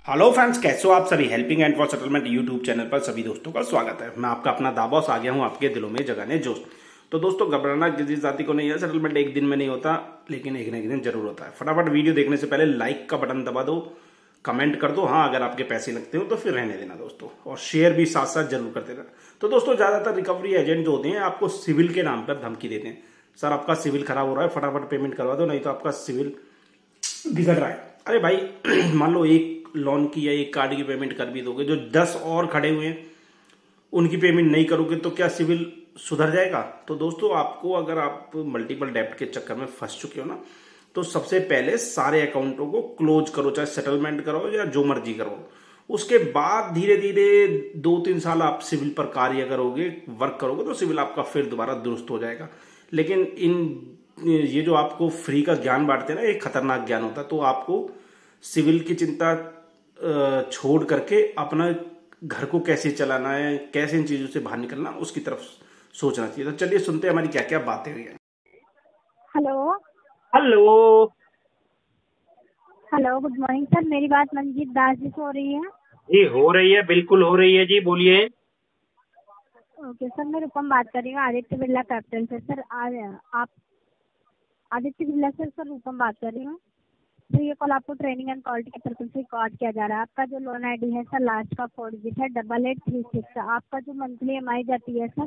Hello friends, कैसे हो आप सभी। Helping and for settlement YouTube channel पर सभी दोस्तों का स्वागत है। मैं आपका अपना दाबॉस आ गया हूं आपके दिलों में जगाने जोश। तो दोस्तों, घबराना किसी जाति को नहीं है। सेटलमेंट एक दिन में नहीं होता, लेकिन एक न एक दिन जरूर होता है। फटाफट वीडियो देखने से पहले लाइक का बटन दबा दो, कमेंट कर दो हाँ अगर आपके पैसे लगते हो तो, फिर रहने देना दोस्तों, और शेयर भी साथ साथ जरूर कर देना। तो दोस्तों, ज्यादातर रिकवरी एजेंट जो होते हैं आपको सिविल के नाम पर धमकी देते हैं। सर आपका सिविल खराब हो रहा है, फटाफट पेमेंट करवा दो, नहीं तो आपका सिविल बिगड़ रहा है। अरे भाई मान लो एक लोन की या एक कार्ड की पेमेंट कर भी दोगे, जो 10 और खड़े हुए हैं उनकी पेमेंट नहीं करोगे तो क्या सिविल सुधर जाएगा? तो दोस्तों, आपको अगर आप मल्टीपल डेब्ट के चक्कर में फंस चुके हो ना, तो सबसे पहले सारे अकाउंटों को क्लोज करो, चाहे सेटलमेंट करो या जो मर्जी करो। उसके बाद धीरे धीरे 2-3 साल आप सिविल पर कार्य करोगे, वर्क करोगे, तो सिविल आपका फिर दोबारा दुरुस्त हो जाएगा। लेकिन ये जो आपको फ्री का ज्ञान बांटते हैं ना, एक खतरनाक ज्ञान होता है। तो आपको सिविल की चिंता छोड़ करके अपना घर को कैसे चलाना है, कैसे इन चीजों से बाहर निकलना, उसकी तरफ सोचना चाहिए। तो चलिए सुनते हैं हमारी क्या क्या बातें हुई हैं। Hello. Hello. Hello, good morning sir. मेरी बात मंजीत दास जी से हो रही है? जी हो रही है, बिल्कुल हो रही है जी, बोलिए। ओके सर, मैं रूपम बात कर रही हूँ आदित्य बिरला कैपिटल से। सर आप आदित्य बिरला सर रूपम बात कर रही हूँ। तो ये कॉल आपको ट्रेनिंग एंड क्वालिटी की तरफ से रिकॉर्ड किया जा रहा है। आपका जो लोन आईडी है सर, लास्ट का 4 डिजिट है 8836। आपका जो मंथली EMI जाती है सर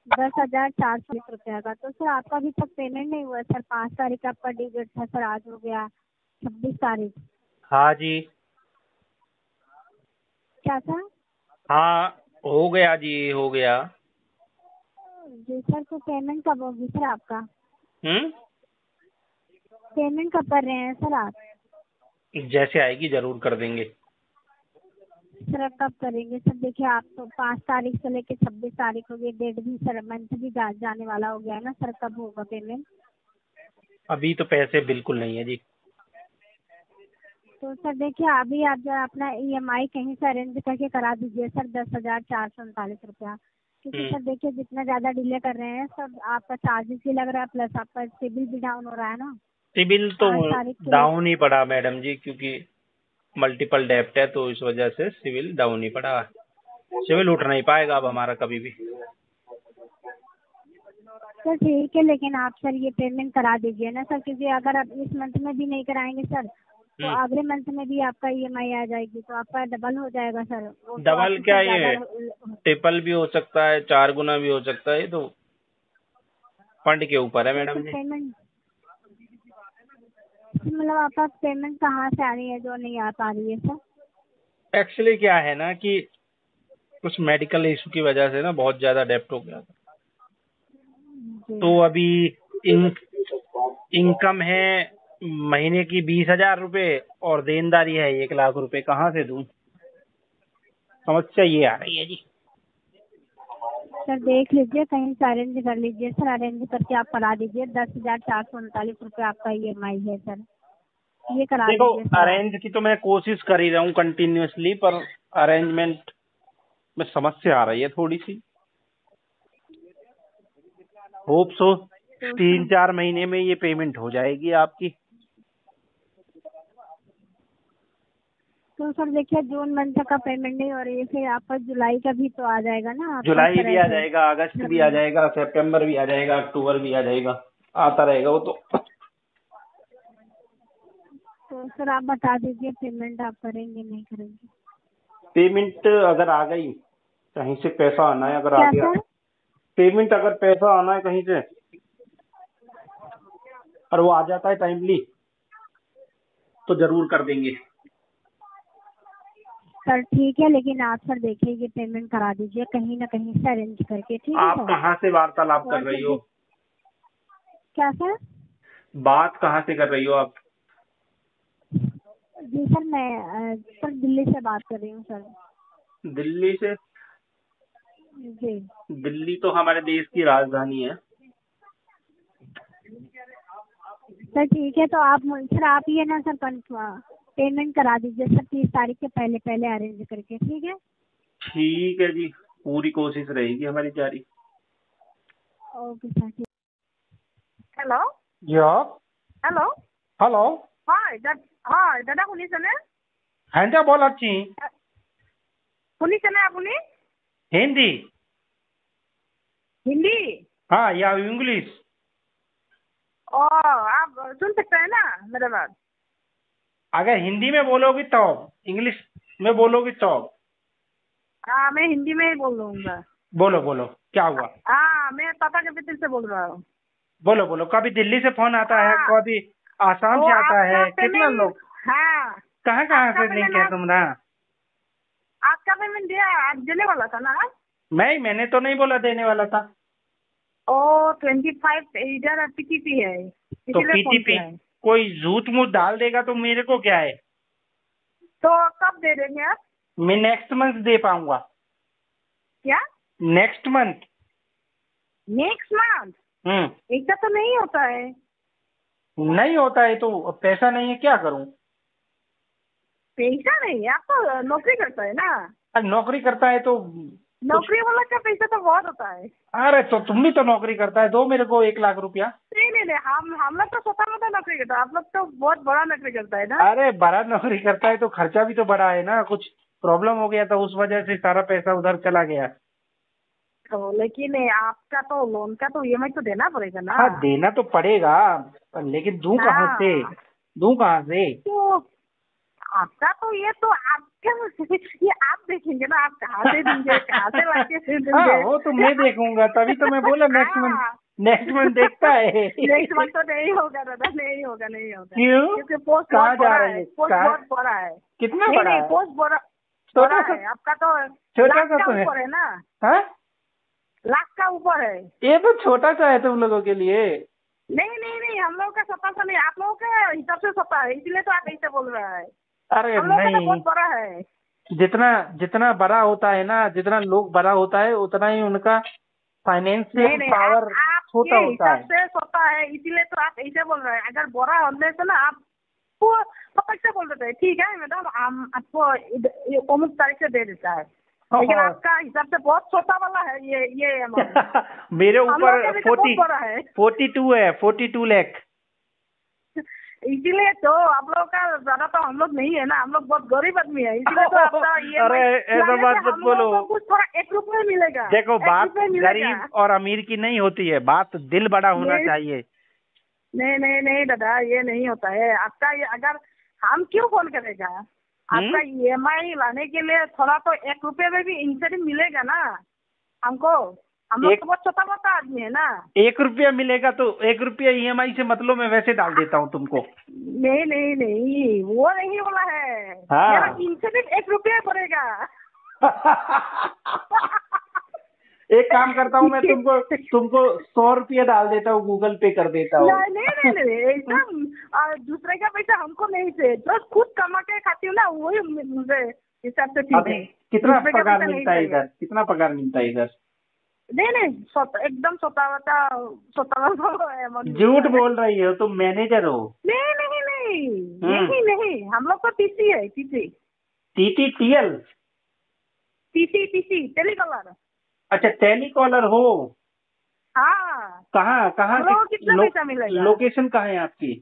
10,420 रुपया का। तो सर आपका अभी तक पेमेंट नहीं हुआ है सर। 5 तारीख का आपका ड्यू डेट था सर, आज हो गया 26 तारीख। हाँ जी। क्या सर? हाँ, हो गया जी, हो गया। जी सर, तो पेमेंट कब होगी सर आपका? हम्म। पेमेंट कब कर रहे हैं सर आप? जैसे आएगी जरूर कर देंगे। सर अब कब करेंगे सर? देखिए, आप तो 5 तारीख से लेके 26 तारीख हो गई, डेट भी सर, मंथ भी जाने वाला हो गया है ना सर। कब होगा पेमेंट? अभी तो पैसे बिल्कुल नहीं है जी। तो सर देखिए, अभी आप जो अपना EMI कहीं से अरेंज करके करा दीजिए सर 10,439 रुपया। क्योंकि सर देखिए, जितना ज़्यादा डिले कर रहे हैं सब, आपका चार्जेस भी लग रहा है, प्लस आपका सिबिल भी डाउन हो रहा है ना। सिबिल तो 5 तारीख के। डाउन ही पड़ा मैडम जी, क्योंकि मल्टीपल डेप्ट है तो इस वजह से सिविल डाउन ही पड़ा। सिविल उठ नहीं पाएगा अब हमारा कभी भी। सर ठीक है, लेकिन आप सर ये पेमेंट करा दीजिए ना सर, क्योंकि अगर आप इस मंथ में भी नहीं कराएंगे सर तो अगले मंथ में भी आपका EMI आ जाएगी, तो आपका डबल हो जाएगा सर। वो तो डबल आपको क्या, फिर ज़्यादा। ये ट्रिपल भी हो सकता है, 4 गुना भी हो सकता है। तो फंड के ऊपर है तो मैडम सर जी। पेमेंट, मतलब आपका पेमेंट कहाँ से आ रही है जो नहीं आ पा रही है सर? एक्चुअली क्या है ना कि कुछ मेडिकल इशू की वजह से ना बहुत ज्यादा डेप्ट हो गया था। जी तो अभी इन, इनकम है महीने की 20,000 रुपए और देनदारी है 1,00,000 रुपए। कहाँ से दूं? समस्या ये आ रही है जी। सर, देख लीजिए कहीं से अरेंज कर लीजिए सर। अरेंज करके आप करा दीजिए। 10,439 रुपये आपका EMI है सर, ये करा देखो, दीजिए सर आप। अरेंज की तो मैं कोशिश कर ही रहा हूँ कंटिन्यूअसली, पर अरेंजमेंट में समस्या आ रही है थोड़ी सी। होप सो तो सर 3-4 महीने में ये पेमेंट हो जाएगी आपकी। देखिए, जून मंथ का पेमेंट नहीं हो रही है, फिर आपका जुलाई का भी तो आ जाएगा ना आपका इस जुलाई भी तरह आ से जाएगा, अगस्त हर भी आ महीने। जाएगा, सितंबर भी आ जाएगा, अक्टूबर भी आ जाएगा, आता रहेगा वो तो। तो सर आप बता दीजिए, पेमेंट आप करेंगे नहीं करेंगे? पेमेंट अगर आ गई, कहीं से पैसा आना है, अगर आ क्या गया सर? पेमेंट, अगर पैसा आना है कहीं से और वो आ जाता है टाइमली, तो जरूर कर देंगे। सर ठीक है, लेकिन आप सर देखिए ये पेमेंट करा दीजिए कहीं ना कहीं से अरेंज करके, ठीक है आप सर? कहाँ से वार्तालाप कर और रही सर हो? क्या सर? बात कहाँ से कर रही हो आप? जी सर, मैं सर दिल्ली से बात कर रही हूँ सर। दिल्ली से? जी दिल्ली तो हमारे देश की राजधानी है। सर ठीक है, तो आप सर आप ये ना सर पेमेंट करा दीजिए सर 30 तारीख के पहले पहले अरेंज करके, ठीक है? ठीक है जी, पूरी कोशिश रहेगी हमारी जारी। ओके सर, ठीक। হেল্ল' जी हाँ। Hello' hello. হয় দাদা শুনিছেনে? হ্যাঁ বলাচ্ছি শুনিছে না আপনি? हिंदी हिंदी? हाँ या इंग्लिश ओ, आप सुन सकते हैं ना मेरा बात? अगर हिंदी में बोलोगी तो इंग्लिश में बोलोगी तो हाँ, मैं हिंदी में ही बोल लूंगा। बोलो बोलो क्या हुआ हाँ, मैं पापा के बेटे से बोल रहा हूँ। बोलो बोलो कभी दिल्ली से फोन आता है हाँ। कभी आसाम वो से आता है आपका कितना पेमेंट, लोग हाँ, कहाँ कहाँ आपका से लिंक पेमेंट है तुम्हारा आपका पेमेंट दिया, आप देने वाला था ना? मैंने तो नहीं बोला देने वाला था ओ, 25 इधर पीटीपी है, तो इसीलिए फोन पीटीपी किया है। कोई झूठ मूठ डाल देगा तो मेरे को क्या है तो कब दे देंगे आप? मैं नेक्स्ट मंथ दे पाऊंगा क्या? Next month next month? ऐसा तो नहीं होता है। नहीं होता है तो पैसा नहीं है क्या करूं पैसा नहीं, आप तो नौकरी करता है ना? अरे नौकरी करता है तो नौकरी वाला का पैसा तो बहुत होता है। अरे तो तुम भी तो नौकरी करता है दो मेरे को 1 लाख रुपया नहीं नहीं नहीं, हम लोग तो छोटा मोटा नौकरी करता है, आप लोग तो बहुत बड़ा नौकरी करता है ना। अरे बड़ा नौकरी करता है तो खर्चा भी तो बड़ा है ना कुछ प्रॉब्लम हो गया था उस वजह से सारा पैसा उधर चला गया तो लेकिन आपका तो लोन का तो ईएमआई तो देना पड़ेगा ना। हाँ देना तो पड़ेगा लेकिन दूं कहाँ से हाँ। दूं कहाँ से तो आपका तो ये तो आपका ये आप देखेंगे ना, आप कहाँ से देंगे, कहाँ से लाके हाँ देंगे। वो तो मैं देखूंगा तभी तो मैं बोला नेक्स्ट मंथ देखता है नेक्स्ट मंथ तो नहीं होगा दादा, नहीं होगा नहीं होगा। क्यों क्योंकि पोस्ट कहाँ बहुत जा बड़ा रहे है, हैं पोस्ट कहाँ बहुत बड़ा है। कितना नहीं बड़ा नहीं, है पोस्ट बड़ा छोटा बड़ा है आपका तो। छोटा लाख सा का तो है ऊपर है ना, हाँ लाख का ऊपर है। ये तो छोटा सा है तुम लोगों के लिए नहीं नहीं नहीं, हम लोगों का 17 नहीं, आप लोगों के हिसाब से 17 है, इसलिए तो आप ऐसे बोल रहा है। अरे हम लोगों का तो नहीं बहुत बड़ा है। जितना जितना बड़ा होता है ना जितना लोग बड़ा होता है उतना ही उनका फाइनेंशियल नहीं नहीं, पावर छोटा आपके होता हिसाब है से सोता है, इसीलिए तो आप ऐसे बोल रहे हैं। अगर बड़ा होने से ना आपको पकड़ से बोल देते हैं, ठीक है मैडम हम आपको अमुक तारीख से दे देता है, लेकिन आपका हिसाब से बहुत छोटा वाला है ये अमाउंट। मेरे हम लोग का ऊपर भी तो बहुत बड़ा है, 42 है 42 लाख इसीलिए तो आप लोगों का ज्यादा तो हम लोग नहीं है ना, हम लोग बहुत गरीब आदमी है, इसीलिए तो आपका ये अरे ऐसा बात मत बोलो। कुछ थोड़ा 1 रुपये मिलेगा। देखो 1 बात रुपये मिलेगा। गरीब और अमीर की नहीं होती है बात दिल बड़ा होना नहीं। चाहिए नहीं नहीं नहीं दादा, ये नहीं होता है आपका। ये अगर हम क्यों फोन करेगा, आपका ईएमआई लाने के लिए थोड़ा तो 1 रुपये में भी इंसेंटिव मिलेगा ना हमको। हम लोग तो बहुत छोटा मोटा आदमी है ना। 1 रुपया मिलेगा तो 1 रुपया ईएमआई से मतलब मैं वैसे डाल देता हूँ तुमको नहीं नहीं नहीं, वो नहीं बोला है। हाँ। मेरा इंसेंटिव 1 रुपया पड़ेगा। एक काम करता हूँ मैं तुमको 100 रुपया डाल देता हूँ गूगल पे कर देता हूँ नहीं नहीं नहीं, ऐसा दूसरे का पैसा हमको नहीं चाहिए, जो खुद कमा के खाती हूँ ना वही मुझे हिसाब से ठीक है। कितना दूसरे का पगार पैसा नहीं मिलता है चाहिए। इधर कितना पगार मिलता है इधर नहीं नहीं, एकदम स्वतः है। झूठ बोल रही हो तुम मैनेजर हो नहीं नहीं नहीं नहीं नहीं, हम लोग तो टीसी है, टीसी टीटीटीएल टीसी टीसी टेलीकॉलर। अच्छा टेलीकॉलर हो हाँ। कहाँ कहाँ हम लोगों को कितना पैसा मिलेगा? लोकेशन कहाँ है आपकी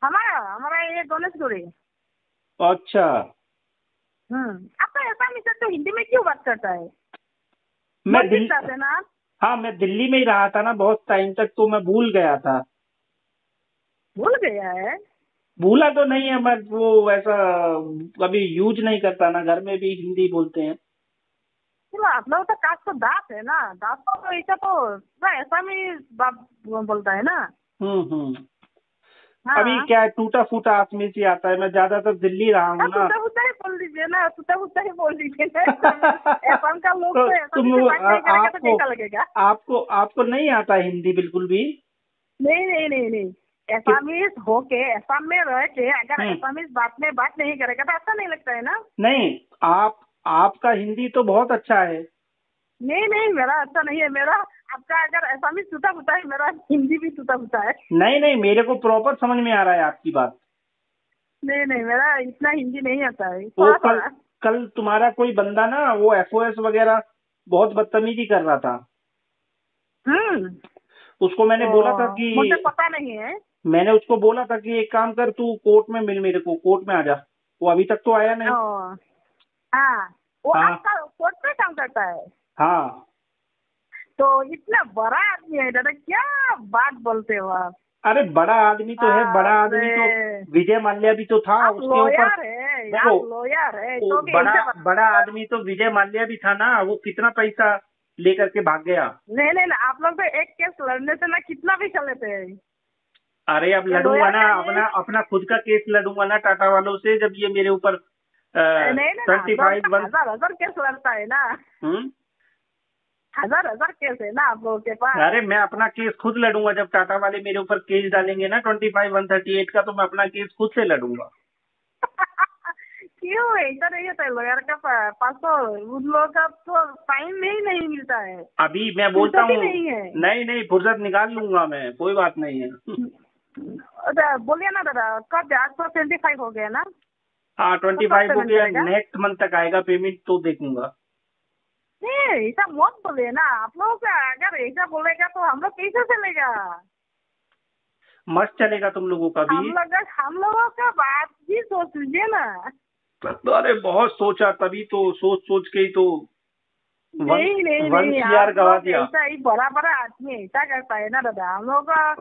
हमारा ये गणेशगुड़ी। अच्छा आपका ऐसा मिस्टर तो हिंदी में क्यों बात करता है? मैं चाहते ना आप? हाँ मैं दिल्ली में ही रहा था ना बहुत टाइम तक तो मैं भूल गया था भूल गया है? भूला तो नहीं है मैं वो वैसा कभी यूज नहीं करता ना घर में भी हिंदी बोलते हैं चलो आप लोग तो काश तो दांत है ना, दांत तो ऐसा तो ऐसा में बात बोलता है ना। हाँ। अभी क्या है टूटा फूटा आसमी से आता है मैं ज्यादातर दिल्ली रहा हूँ ना टूटा फूटा ही बोल दीजिए ना, टूटा फूटा ही बोल दीजिए ना। असम का लोग तो ऐसा तुम भी बात नहीं करेगा तो कैसा लगेगा? आपको नहीं आता हिंदी बिल्कुल भी नहीं नहीं नहीं नहीं, एसामीज होके असम में रह के अगर एसामीज बात नहीं करेगा तो अच्छा नहीं लगता है ना। नहीं आपका हिंदी तो बहुत अच्छा है। नहीं नहीं, मेरा अच्छा नहीं है। मेरा आपका अगर एसामीज टूटा फूटा है, मेरा हिंदी भी टूटा फूटा है। नहीं मेरे को प्रॉपर समझ में आ रहा है आपकी बात। नहीं नहीं, मेरा इतना हिंदी नहीं आता है। वो कल तुम्हारा कोई बंदा ना वो एफओएस वगैरह बहुत बदतमीजी कर रहा था। उसको मैंने बोला था कि मुझे पता नहीं है। मैंने उसको बोला था कि एक काम कर तू कोर्ट में मिल मेरे को कोर्ट में आ जा। वो अभी तक तो आया नहीं। हाँ, वो हाँ। आपका कोर्ट में काम करता है। हाँ। तो इतना बड़ा आदमी है दादा, क्या बात बोलते हो आप। अरे बड़ा आदमी तो है, बड़ा आदमी तो विजय माल्या भी तो था आप उसके ऊपर। लॉयर है, देखो, आप लॉयर है तो भी बड़ा ऐसे बड़ा आदमी तो विजय माल्या भी था ना, वो कितना पैसा लेकर के भाग गया। नहीं नहीं, आप लोग तो एक केस लड़ने से ना कितना भी चल लेते हैं। अरे अब लड़ूंगा ना, अपना खुद का केस लड़ूंगा ना टाटा वालों से, जब ये मेरे ऊपर नहीं ना, 25 हजार केस लड़ता है ना। हजार केस है ना आप लोगों के पास। अरे मैं अपना केस खुद लड़ूंगा, जब टाटा वाले मेरे ऊपर केस डालेंगे ना 25/138 का, तो मैं अपना केस खुद से लड़ूंगा। क्यों ऐसा नहीं होता है, लॉयर का पास तो उन लोगों का तो टाइम नहीं मिलता है। अभी मैं बोलता हूँ नहीं है। नहीं फुर्सत निकाल लूंगा मैं, कोई बात नहीं है। बोलिए ना दादा, कब आज तो 25 हो गया ना। हाँ 25 हो गया, नेक्स्ट मंथ तक आएगा पेमेंट तो देखूंगा। नहीं ऐसा मत बोलिए ना, आप लोगों का अगर ऐसा बोलेगा तो हम लोग कैसे चलेगा। मस्त चलेगा तुम लोगों का भी। हम लोगों का बात भी सोच लीजिए ना। अरे बहुत सोचा, तभी तो सोच के ही तो नहीं यार गवा दिया। ऐसा ही बड़ा आदमी ऐसा करता है ना दादा, हम लोग का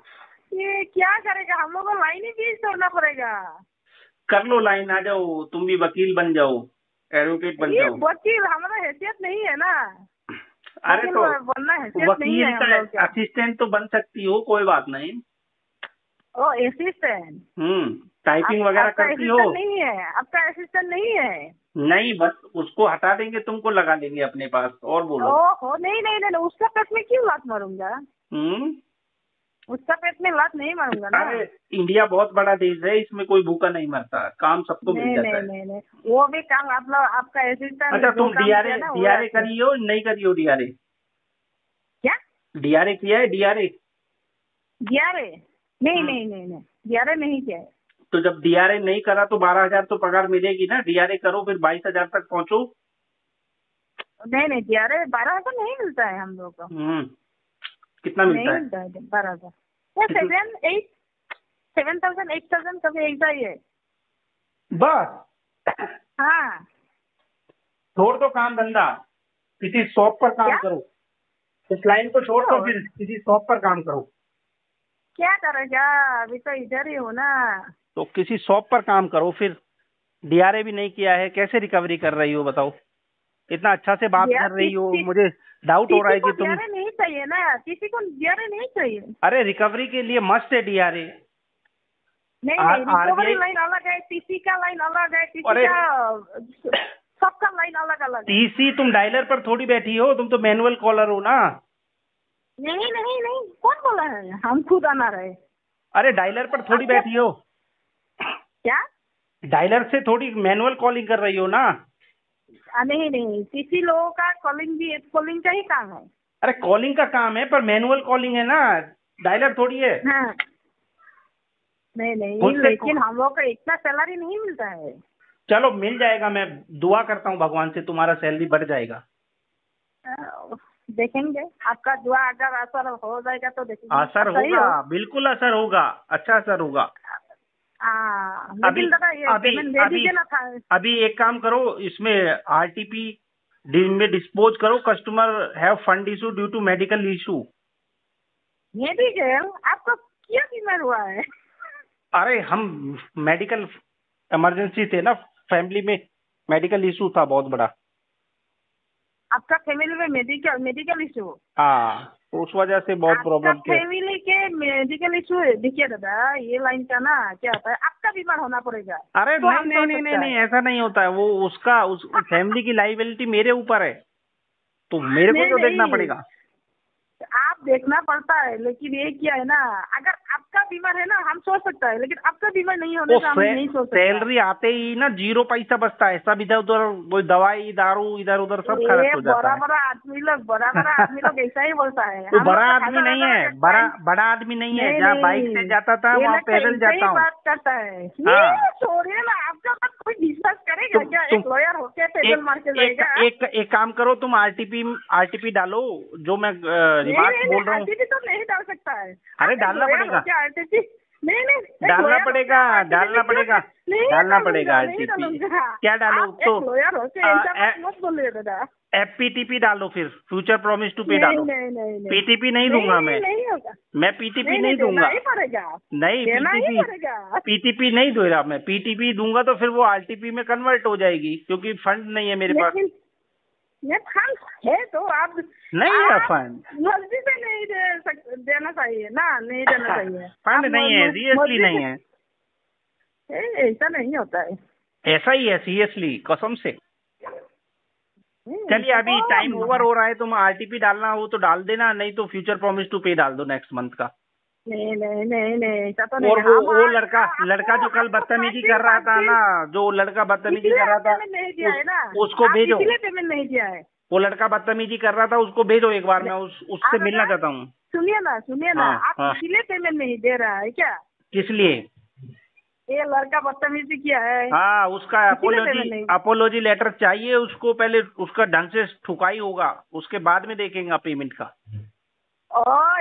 ये क्या करेगा, हम लोग को लाइन ही बीच छोड़ना पड़ेगा। कर लो लाइन, आ जाओ तुम भी वकील बन जाओ, एडवोकेट बन जाओ। वकील हमारा हैसियत नहीं है ना। अरे तो बनना हैसियत नहीं है हम लोग का। असिस्टेंट तो बन सकती हो, कोई बात नहीं। ओ असिस्टेंट। टाइपिंग वगैरह करती हो? नहीं है, आपका असिस्टेंट नहीं है। नहीं, बस उसको हटा देंगे, तुमको लगा लेंगे अपने पास। और बोलो। ओहो नहीं, उसका पेट में क्यों लात मारूंगा। उसका पेट में लात नहीं मारूंगा ना। अरे इंडिया बहुत बड़ा देश है, इसमें कोई भूखा नहीं मरता, काम सबको मिल जाता है। नहीं, वो भी काम आप लोग, आपका असिस्टेंट। अच्छा तुम डीआरए करी हो नहीं करी हो? डीआरए क्या? डीआरए किया है? डीआरए नहीं, डीआरए नहीं किया है। तो जब डीआरए नहीं करा तो 12,000 तो पगार मिलेगी ना। डीआरए करो फिर 22,000 तक पहुंचो। नहीं डीआरए 12,000 नहीं मिलता है हम लोग को। कितना मिलता है? नहीं मिलता है 12,000। 7,000 8,000 कभी ऐसा ही है बस। हाँ। छोड़ दो काम धंधा, किसी शॉप पर काम करो। इस लाइन को छोड़ दो, फिर किसी शॉप पर काम करो। क्या करेगा, अभी तो इधर ही हो ना। तो किसी शॉप पर काम करो फिर। डीआरए भी नहीं किया है, कैसे रिकवरी कर रही हो बताओ? इतना अच्छा से बात कर रही हो, मुझे डाउट हो रहा है कि तुम। डीआरए नहीं चाहिए ना, किसी को डीआरए नहीं चाहिए। अरे रिकवरी के लिए मस्त है डीआरए। नहीं, रिकवरी लाइन अलग है, टीसी का लाइन अलग है, टीसी का सबका लाइन अलग अलग है। टीसी तुम डायलर पर थोड़ी बैठी हो, तुम तो मैनुअल कॉलर हो ना। नहीं, कौन बोला है, हम खुद आना रहे। अरे डायलर पर थोड़ी बैठी हो। क्या? डायलर से थोड़ी मैनुअल कॉलिंग कर रही हो ना। नहीं, टीसी लोगों का कॉलिंग का ही काम है। अरे कॉलिंग का काम है, पर मैनुअल कॉलिंग है ना, डायलर थोड़ी है। हाँ। नहीं, लेकिन हम लोग को इतना सैलरी नहीं मिलता है। चलो मिल जाएगा, मैं दुआ करता हूँ भगवान से, तुम्हारा सैलरी बढ़ जाएगा। देखेंगे, आपका दुआ अगर असर हो जाएगा तो देखेंगे। असर होगा, बिल्कुल असर होगा, अच्छा असर होगा। अभी एक काम करो, इसमें आरटीपी में डिस्पोज करो, customer have fund issue due to medical issue. ये भी है, आपको क्या बीमार हुआ है? अरे हम मेडिकल इमरजेंसी थे ना, फैमिली में मेडिकल इशू था बहुत बड़ा। आपका फैमिली में मेडिकल इशू? हाँ, तो उस वजह से बहुत प्रॉब्लम थी। फैमिली के मेडिकल इशू है। देखिए दादा, ये लाइन का ना क्या होता है, आपका बीमार होना पड़ेगा। अरे तो नहीं, ऐसा नहीं होता है। वो उसका उस फैमिली की लाइबिलिटी मेरे ऊपर है, तो मेरे को तो देखना पड़ेगा। आप देखना पड़ता है, लेकिन ये क्या है ना, अगर आपका बीमार है ना हम सोच सकता है, लेकिन आपका बीमार नहीं होने से हम नहीं सोच सकते। सैलरी आते ही ना 0 पैसा बचता है, सब इधर उधर, कोई दवाई दारू इधर उधर सब खर्च हो जाता है। बड़ा आदमी लोग ऐसा ही बोलता है। तो बड़ा आदमी नहीं है, बड़ा आदमी नहीं है। जहाँ बाइक से जाता था वहाँ पैदल जाता हूँ। बात करता है। छोड़िए ना, आपका बात कोई विश्वास करेगा क्या? एक लॉयर होके पैदल मार के जाएगा? एक काम करो, तुम आरटीपी डालो, जो मैं बात बोल रहा हूँ। आरटीपी तो नहीं डाल सकता है। अरे डालना पड़ेगा। नहीं नहीं डालना पड़ेगा, डालना पड़ेगा, डालना पड़ेगा आरटीपी। क्या डालो तो मत बोलिए दादा। FPTP डालो, फिर फ्यूचर प्रॉमिस टू पे डालो। नहीं PTP नहीं दूंगा मैं, नहीं होगा, मैं PTP नहीं दूंगा, नहीं PTP नहीं दे रहा मैं। PTP दूंगा तो फिर वो RTP में कन्वर्ट हो जाएगी, क्योंकि फंड नहीं है मेरे पास। ये फंड है तो आप नहीं है फंड, मर्जी से नहीं देना चाहिए ना, नहीं देना चाहिए। फंड नहीं है, सीरियसली नहीं है, ऐसा नहीं होता है। ऐसा ही है सीरियसली, कसम से। चलिए अभी टाइम ओवर हो रहा है, तुम RTP डालना हो तो डाल देना, नहीं तो फ्यूचर प्रॉमिस टू पे डाल दो नेक्स्ट मंथ का। नहीं नहीं नहीं नहीं ऐसा तो नहीं। और वो लड़का जो कल बदतमीजी कर रहा था ना, जो लड़का बदतमीजी कर रहा था, नहीं दिया है ना, उसको भेजो। पेमेंट नहीं दिया है। वो लड़का बदतमीजी कर रहा था, उसको भेजो एक बार, मैं उससे मिलना चाहता हूँ। सुनिए ना, आप इसीलिए पेमेंट नहीं दे रहा है क्या? किस लिए? ये लड़का बदतमीजी किया है। हाँ, उसका अपोलॉजी लेटर चाहिए उसको, पहले उसका ढंग से ठुकाई होगा, उसके बाद में देखेंगे पेमेंट का।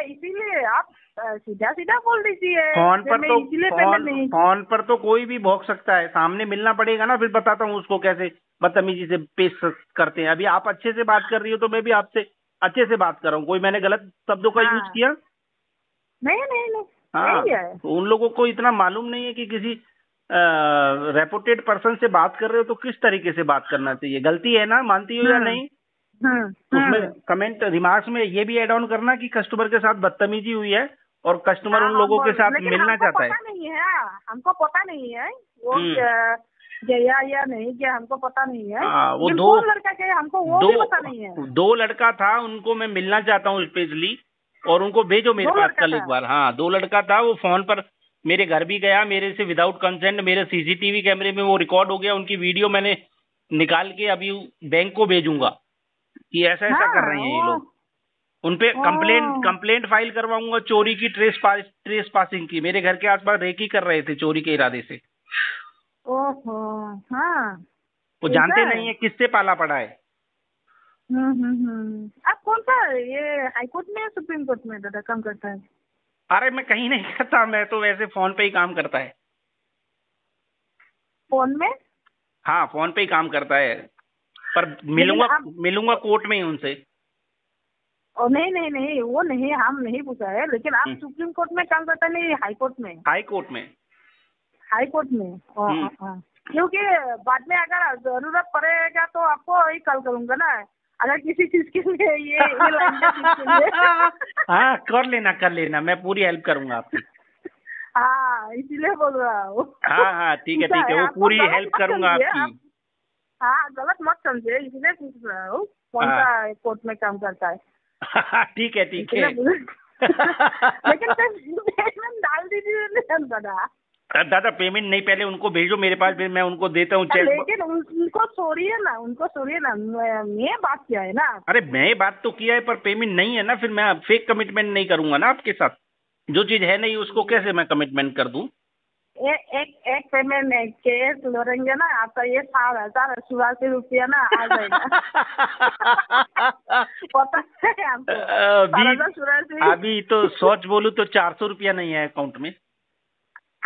इसीलिए आप सीधा सीधा बोल दीजिए। फोन पर तो कोई भी भोग सकता है, सामने मिलना पड़ेगा ना, फिर बताता हूँ उसको कैसे बदतमीजी से पेश करते हैं। अभी आप अच्छे से बात कर रही हो तो मैं भी आपसे अच्छे से बात कर रहा हूँ, कोई मैंने गलत शब्दों का यूज किया? नहीं। हाँ, तो उन लोगों को इतना मालूम नहीं है कि किसी रेपुटेड पर्सन से बात कर रहे हो तो किस तरीके से बात करना चाहिए। गलती है ना, मानती हो या नहीं? उसमें कमेंट रिमार्क्स में ये भी ऐड ऑन करना कि कस्टमर के साथ बदतमीजी हुई है और कस्टमर उन लोगों के साथ मिलना चाहता है। हमको पता नहीं है वो गया या नहीं गया, हमको पता नहीं है। वो दो लड़का गया, हमको वो भी पता नहीं है। दो लड़का था, उनको मैं मिलना चाहता हूँ स्पेशली, और उनको भेजो मेरे पास कल एक बार। हाँ, 2 लड़का था, वो फोन पर मेरे घर भी गया, मेरे से विदाउट कंसेंट, मेरे CCTV कैमरे में वो रिकॉर्ड हो गया, उनकी वीडियो मैंने निकाल के अभी बैंक को भेजूंगा कि ऐसा कर रहे हैं ये लोग। उनपे कंप्लेंट फाइल करवाऊंगा चोरी की, ट्रेस पासिंग की। मेरे घर के आसपास रेकी कर रहे थे चोरी के इरादे से। ओहो, हाँ, वो जानते नहीं है किससे पाला पड़ा है। आप कौन सा ये हाई कोर्ट में, सुप्रीम कोर्ट में दादा काम करता है? अरे मैं कहीं नहीं करता, मैं तो वैसे फोन पे ही काम करता है। फोन में? हाँ, फोन पे ही काम करता है, पर मिलूंगा कोर्ट में ही उनसे। नहीं वो नहीं, हम नहीं पूछा है, लेकिन आप सुप्रीम कोर्ट में काम करता नहीं, हाई कोर्ट में? हाई कोर्ट में। क्योंकि बाद में अगर जरूरत पड़ेगा तो आपको ही कॉल करूंगा ना, अगर किसी चीज के लिए ये हाँ, कर लेना, मैं पूरी हेल्प करूंगा आपकी। हाँ, इसीलिए बोल रहा हूँ। हाँ, ठीक है, वो पूरी हेल्प करूंगा आपकी। हाँ, गलत मत समझे, इसलिए पूछ रहा हूँ कौन सा कोर्ट में काम करता है। ठीक है। लेकिन पेमेंट डाल दीजिए दादा। पेमेंट नहीं, पहले उनको भेजो मेरे पास, फिर मैं उनको देता हूँ चेक। लेकिन उनको छोड़िए ना, मैं बात किया है ना। अरे मैं बात तो किया है, पर पेमेंट नहीं है ना, फिर मैं फेक कमिटमेंट नहीं करूंगा ना आपके साथ। जो चीज है नहीं उसको कैसे मैं कमिटमेंट कर दूं? एक पेमेंट केस लड़ेंगे ना, आपका ये 7,084 रुपया ना आ जाएगा। पता है हमको। अभी तो सोच बोलूं तो 400 रुपया नहीं है अकाउंट में।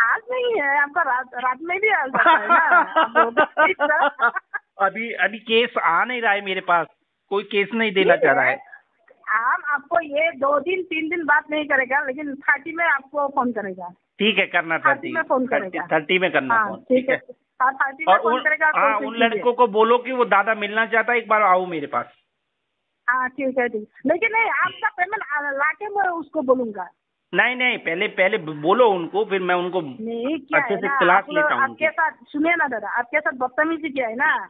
आज नहीं है आपका, रात में भी आ जाता है ना। अभी केस आ नहीं रहा है मेरे पास, कोई केस नहीं देना चाह रहा है। हम आपको ये 2 दिन 3 दिन बात नहीं करेगा, लेकिन 30 में आपको फोन करेगा। ठीक है, करना 30 में फोन करेगा। 30 में करना फोन। ठीक है, 30 में फोन करेगा। हाँ, उन लड़कों को बोलो कि वो दादा मिलना चाहता है, एक बार आओ मेरे पास। हाँ, ठीक है। लेकिन नहीं, आपका पेमेंट लाके मैं उसको बोलूंगा। नहीं, पहले बोलो उनको, फिर मैं उनको अच्छे से क्लास लेता हूँ। आपके साथ सुनिए ना दादा, आपके साथ बदतमीजी किया है ना,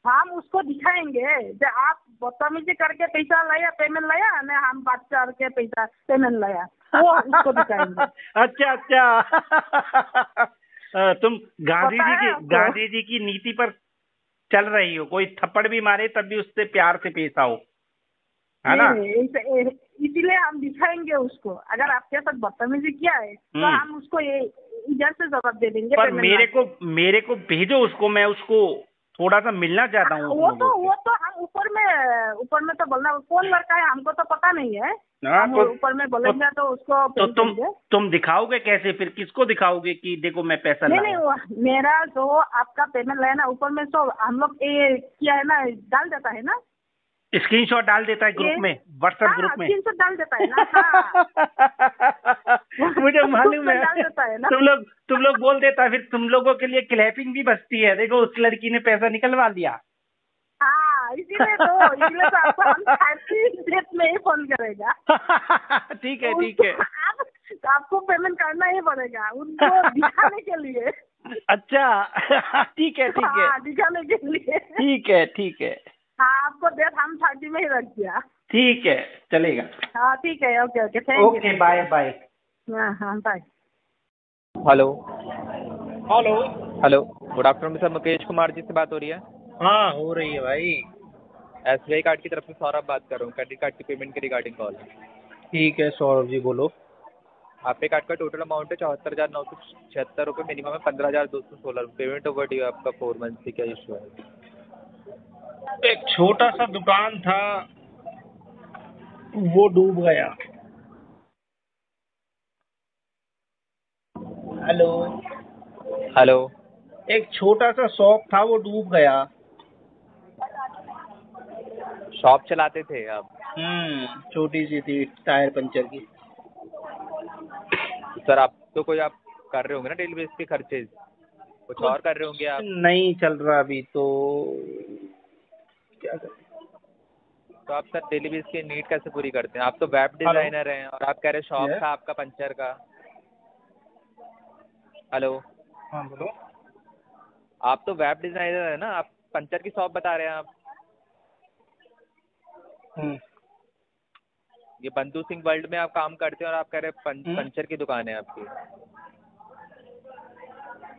हम उसको दिखाएंगे। जब आप बदतमीजी करके पैसा लाया, पेमेंट लाया ना, हम बात करके पैसा पेमेंट लाया, वो उसको दिखाएंगे। अच्छा। तुम गांधी जी की नीति पर चल रही हो, कोई थप्पड़ भी मारे तब भी उससे प्यार से पेश आओ, है ना? इसीलिए हम दिखाएंगे उसको। अगर आपके साथ बदतमीजी किया है तो हम उसको इधर से जवाब दे देंगे। पर मेरे को भेजो उसको, मैं उसको थोड़ा सा मिलना चाहता हूँ। वो तो हम ऊपर में तो बोलना कौन लड़का है हमको तो पता नहीं है। हम तो ऊपर में बोलेंगे तो उसको तो तुम दिखाओगे कैसे फिर? किसको दिखाओगे कि देखो मैं पैसा नहीं, मेरा जो आपका पेमेंट है ना ऊपर में तो हम लोग ये किया है ना, डाल देता है ना, स्क्रीनशॉट डाल देता है ग्रुप में, व्हाट्सएप ग्रुप में स्क्रीनशॉट डाल देता है ना। हाँ। मुझे मालूम है, डाल देता है ना। तुम लोग बोल देता है, फिर तुम लोगों के लिए क्लैपिंग भी बचती है, देखो उस लड़की ने पैसा निकलवा लिया। हाँ, इसीलिए तो आपको हम 30 डेट में ही फोन करेगा। ठीक है आपको पेमेंट करना ही पड़ेगा उनको दिखाने के लिए। अच्छा ठीक है दिखाने के लिए। ठीक है। हाँ, आपको डेट हम 30 में ही रख दिया। ठीक है, चलेगा। हाँ ठीक है, okay thank you. Okay, bye. हाँ bye. Hello, hello. Good afternoon sir, Mukesh Kumar ji से बात हो रही है? हाँ, हो रही है भाई। SBI कार्ड की तरफ से सौरभ बात कर रहा हूँ, क्रेडिट कार्ड की पेमेंट के रिगार्डिंग कॉल। ठीक है सौरभ जी, बोलो। आपके कार्ड का टोटल अमाउंट है 74,976 रुपये, मिनिमम है 15,216 रुपये। पेमेंट ओवर ड्यू है आपका 4 मंथ से, क्या इशू है? एक छोटा सा दुकान था वो डूब गया। हेलो, एक छोटा सा शॉप था वो डूब गया। शॉप चलाते थे आप? छोटी सी थी, टायर पंचर की। सर आप तो कोई आप कर रहे होंगे ना डेली बेस के खर्चे, कुछ और कर रहे होंगे आप? नहीं चल रहा अभी तो, क्या करें। तो आप सर डेली बेस की नीड कैसे पूरी करते हैं? आप तो वेब डिजाइनर हैं और आप कह रहे शॉप था आपका पंचर का। हेलो, हाँ बोलो। आप तो वेब डिजाइनर है ना, आप पंचर की शॉप बता रहे हैं आप। ये बंधु सिंह वर्ल्ड में आप काम करते हैं और आप कह रहे हैं पंचर की दुकान है आपकी।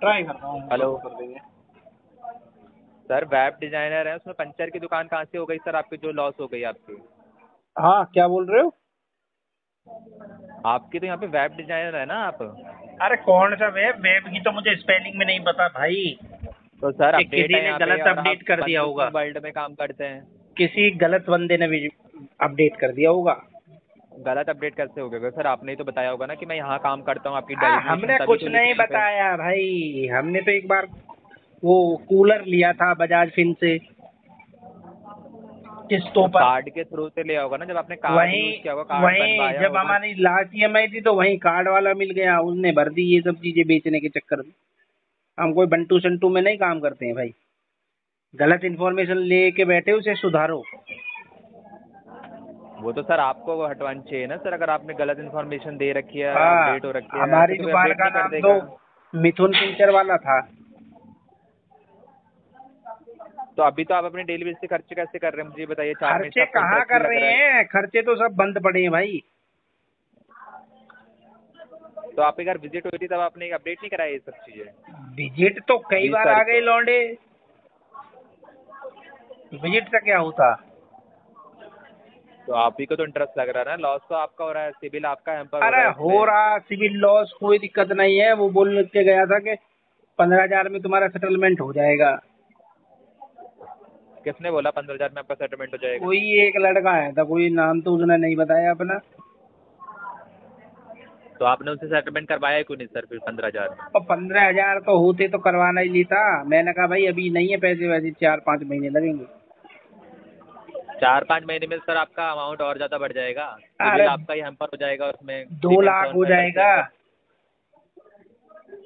ट्राई कर रहा हूँ। हेलो कर देंगे सर, वेब डिजाइनर है, उसमें पंचर की दुकान कहाँ से हो गई सर आपकी, जो लॉस हो गई आपकी? हाँ, क्या बोल रहे हो? आपकी तो यहाँ पे वेब डिजाइनर है ना आप। अरे कौन सा वेब की तो मुझे स्पेलिंग में नहीं पता भाई। तो सर किसी ने गलत अपडेट कर दिया होगा। वर्ल्ड में काम करते हैं, किसी गलत बंदे ने भी अपडेट कर दिया होगा। गलत अपडेट कैसे हो गया सर? आपने ही तो बताया होगा ना कि मैं यहाँ काम करता हूँ आपकी। हमने कुछ नहीं बताया भाई, हमने तो एक बार वो कूलर लिया था बजाज फिन से किस्तों पर। कार्ड के थ्रू से लिया होगा ना, जब आपने कार्ड यूज किया होगा, कार्ड बनवाया जब हमारी लास्ट EMI थी तो वहीं कार्ड वाला मिल गया, उसने भर दी ये सब चीजें बेचने के चक्कर में। हम कोई बंटू संटू में नहीं काम करते हैं भाई। गलत इन्फॉर्मेशन लेके बैठे, उसे सुधारो। वो तो सर आपको हटवानी चाहिए ना सर, अगर आपने गलत इन्फॉर्मेशन दे रखी है, अपडेट हो रखी है। हमारी दुकान का नाम तो मिथुन पिक्चर वाला था। तो अभी तो आप अपने डेली बेस के खर्चे कैसे कर रहे हैं मुझे बताइए? खर्चे कहाँ कर रहे हैं, खर्चे तो सब बंद पड़े हैं भाई। तो आप एक बार विजिट हुई थी तब आपने अपडेट नहीं कराया ये सब चीजें? विजिट तो कई बार आ गए लौंडे, विजिट का क्या होता। तो आप ही को तो इंटरेस्ट लग रहा है ना, लॉस तो आपका हो रहा है, सिविल आपका हैम्पर अरे हो रहा सिविल लॉस, कोई दिक्कत नहीं है। वो बोल के गया था कि 15,000 में तुम्हारा सेटलमेंट हो जाएगा। किसने बोला 15,000 में आपका सेटलमेंट हो जाएगा? कोई एक लड़का आया था, कोई नाम तो उसने नहीं बताया अपना। तो आपने उनसे सेटलमेंट करवाया क्यों नहीं सर फिर 15,000 में? और 15,000 तो होते तो करवाना ही लेता। मैंने कहा भाई अभी नहीं है पैसे वैसे, 4-5 महीने लगेंगे। 4-5 महीने में सर आपका अमाउंट और ज्यादा बढ़ जाएगा, सिविल आपका ही हैम्पर हो जाएगा, उसमें 2 लाख हो जाएगा।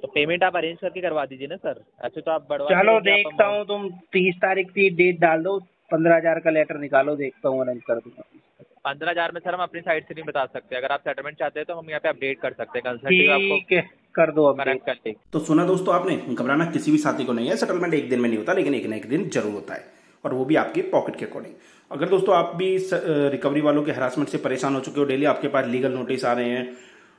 तो पेमेंट आप अरेंज करके करवा दीजिए ना सर, ऐसे तो आप बढ़वा। चलो देखता हूँ, तुम 30 तारीख की डेट डाल दो, 15,000 का लेटर निकालो, देखता हूँ अरेंज कर दूंगा। 15,000 में सर हम अपनी साइड से नहीं बता सकते, अगर आप सेटलमेंट चाहते हैं तो हम यहाँ पे अपडेट कर सकते हैं। ठीक है, कर दो अपडेट। तो सुना दोस्तों आपने, घबराना किसी भी साथी को नहीं है। सेटलमेंट एक दिन में नहीं होता, लेकिन एक न एक दिन जरूर होता है, और वो भी आपके पॉकेट के अकॉर्डिंग। अगर दोस्तों आप भी रिकवरी वालों के हरासमेंट से परेशान हो चुके हो, डेली आपके पास लीगल नोटिस आ रहे हैं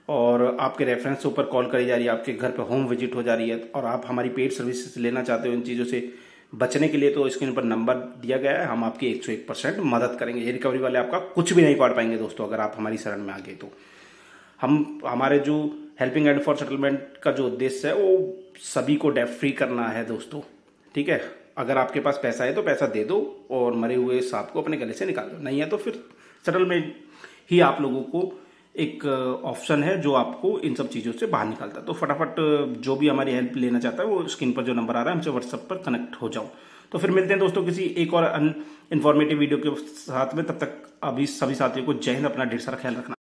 और आपके रेफरेंस के ऊपर कॉल करी जा रही है, आपके घर पे होम विजिट हो जा रही है, और आप हमारी पेड सर्विसेज लेना चाहते हो इन चीज़ों से बचने के लिए, तो स्क्रीन पर नंबर दिया गया है। हम आपकी 101% मदद करेंगे। ये रिकवरी वाले आपका कुछ भी नहीं पाड़ पाएंगे दोस्तों, अगर आप हमारी शरण में आ गए तो। हमारे जो हेल्पिंग हैंड फॉर सेटलमेंट का जो उद्देश्य है वो सभी को डेट फ्री करना है दोस्तों, ठीक है। अगर आपके पास पैसा है तो पैसा दे दो और मरे हुए सांप को अपने गले से निकाल दो, नहीं है तो फिर सेटलमेंट ही आप लोगों को एक ऑप्शन है जो आपको इन सब चीज़ों से बाहर निकालता है। तो फटाफट जो भी हमारी हेल्प लेना चाहता है वो स्क्रीन पर जो नंबर आ रहा है हमसे व्हाट्सएप पर कनेक्ट हो जाओ। तो फिर मिलते हैं दोस्तों किसी एक और इन्फॉर्मेटिव वीडियो के साथ में, तब तक अभी सभी साथियों को जय हिंद, अपना ढेर सारा ख्याल रखना।